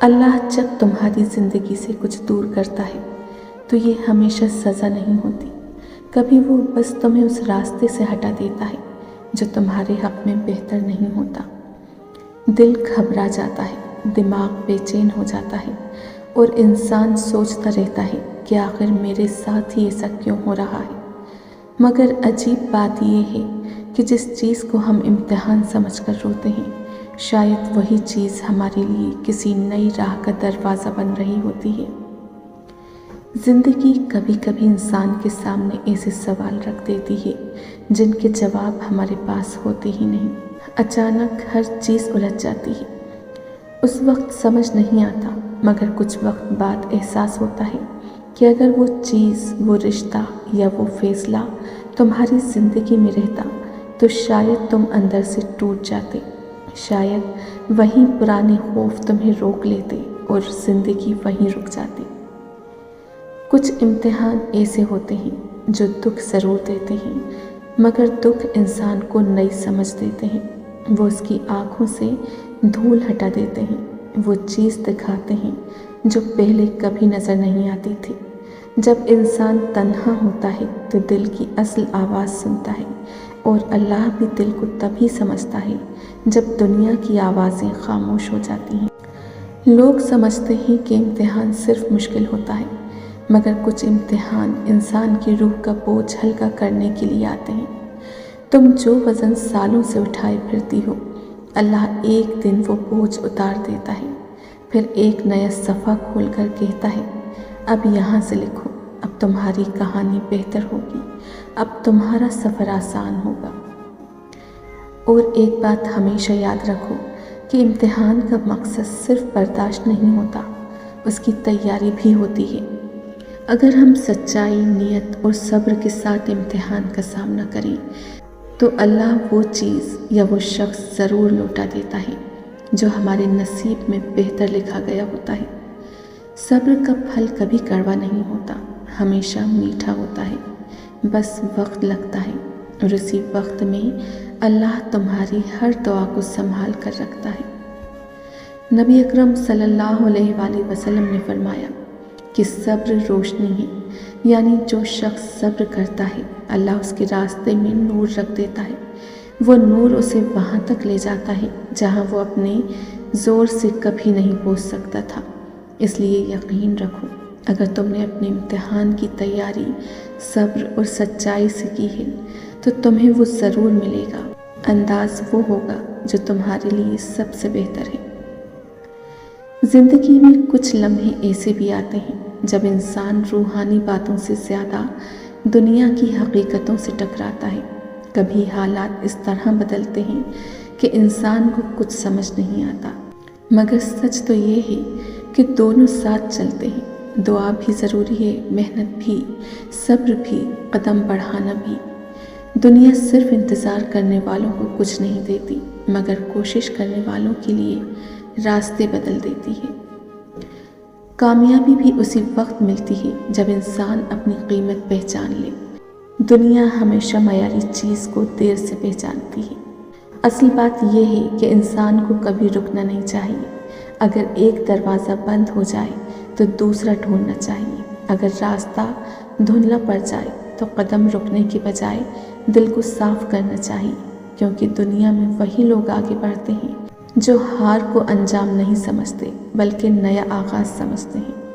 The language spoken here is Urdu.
اللہ جب تمہاری زندگی سے کچھ دور کرتا ہے تو یہ ہمیشہ سزا نہیں ہوتی، کبھی وہ بس تمہیں اس راستے سے ہٹا دیتا ہے جو تمہارے حق میں بہتر نہیں ہوتا۔ دل گھبرا جاتا ہے، دماغ بے چین ہو جاتا ہے اور انسان سوچتا رہتا ہے کہ آخر میرے ساتھ ہی ایسا کیوں ہو رہا ہے۔ مگر عجیب بات یہ ہے کہ جس چیز کو ہم امتحان سمجھ کر روتے ہیں، شاید وہی چیز ہمارے لیے کسی نئی راہ کا دروازہ بن رہی ہوتی ہے۔ زندگی کبھی کبھی انسان کے سامنے ایسے سوال رکھ دیتی ہے جن کے جواب ہمارے پاس ہوتے ہی نہیں۔ اچانک ہر چیز الجھ جاتی ہے، اس وقت سمجھ نہیں آتا، مگر کچھ وقت بعد احساس ہوتا ہے کہ اگر وہ چیز، وہ رشتہ یا وہ فیصلہ تمہاری زندگی میں رہتا تو شاید تم اندر سے ٹوٹ جاتے، شاید وہیں پرانے خوف تمہیں روک لیتے اور زندگی وہیں رک جاتی۔ کچھ امتحان ایسے ہوتے ہیں جو دکھ ضرور دیتے ہیں، مگر دکھ انسان کو نئی سمجھ دیتے ہیں، وہ اس کی آنکھوں سے دھول ہٹا دیتے ہیں، وہ چیز دکھاتے ہیں جو پہلے کبھی نظر نہیں آتی تھی۔ جب انسان تنہا ہوتا ہے تو دل کی اصل آواز سنتا ہے، اور اللہ بھی دل کو تبھی سمجھتا ہے جب دنیا کی آوازیں خاموش ہو جاتی ہیں۔ لوگ سمجھتے ہیں کہ امتحان صرف مشکل ہوتا ہے، مگر کچھ امتحان انسان کی روح کا بوجھ ہلکا کرنے کے لیے آتے ہیں۔ تم جو وزن سالوں سے اٹھائے پھرتی ہو، اللہ ایک دن وہ بوجھ اتار دیتا ہے، پھر ایک نیا صفحہ کھول کر کہتا ہے، اب یہاں سے لکھو، اب تمہاری کہانی بہتر ہوگی، اب تمہارا سفر آسان ہوگا۔ اور ایک بات ہمیشہ یاد رکھو کہ امتحان کا مقصد صرف برداشت نہیں ہوتا، اس کی تیاری بھی ہوتی ہے۔ اگر ہم سچائی، نیت اور صبر کے ساتھ امتحان کا سامنا کریں تو اللہ وہ چیز یا وہ شخص ضرور لوٹا دیتا ہے جو ہمارے نصیب میں بہتر لکھا گیا ہوتا ہے۔ صبر کا پھل کبھی کڑوا نہیں ہوتا، ہمیشہ میٹھا ہوتا ہے، بس وقت لگتا ہے، اور اسی وقت میں اللہ تمہاری ہر دعا کو سنبھال کر رکھتا ہے۔ نبی اکرم صلی اللہ علیہ وآلہ وسلم نے فرمایا کہ صبر روشنی ہے، یعنی جو شخص صبر کرتا ہے اللہ اس کے راستے میں نور رکھ دیتا ہے، وہ نور اسے وہاں تک لے جاتا ہے جہاں وہ اپنے زور سے کبھی نہیں پہنچ سکتا تھا۔ اس لیے یقین رکھو، اگر تم نے اپنے امتحان کی تیاری صبر اور سچائی سے کی ہے تو تمہیں وہ ضرور ملے گا، انداز وہ ہوگا جو تمہارے لیے سب سے بہتر ہے۔ زندگی میں کچھ لمحے ایسے بھی آتے ہیں جب انسان روحانی باتوں سے زیادہ دنیا کی حقیقتوں سے ٹکراتا ہے۔ کبھی حالات اس طرح بدلتے ہیں کہ انسان کو کچھ سمجھ نہیں آتا، مگر سچ تو یہ ہے کہ دونوں ساتھ چلتے ہیں۔ دعا بھی ضروری ہے، محنت بھی، صبر بھی، قدم بڑھانا بھی۔ دنیا صرف انتظار کرنے والوں کو کچھ نہیں دیتی، مگر کوشش کرنے والوں کے لیے راستے بدل دیتی ہے۔ کامیابی بھی اسی وقت ملتی ہے جب انسان اپنی قیمت پہچان لے۔ دنیا ہمیشہ معیاری چیز کو دیر سے پہچانتی ہے۔ اصل بات یہ ہے کہ انسان کو کبھی رکنا نہیں چاہیے۔ اگر ایک دروازہ بند ہو جائے تو دوسرا ڈھونڈنا چاہیے۔ اگر راستہ دھندلا پڑ جائے تو قدم رکنے کے بجائے دل کو صاف کرنا چاہیے، کیونکہ دنیا میں وہی لوگ آگے بڑھتے ہیں جو ہار کو انجام نہیں سمجھتے بلکہ نیا آغاز سمجھتے ہیں۔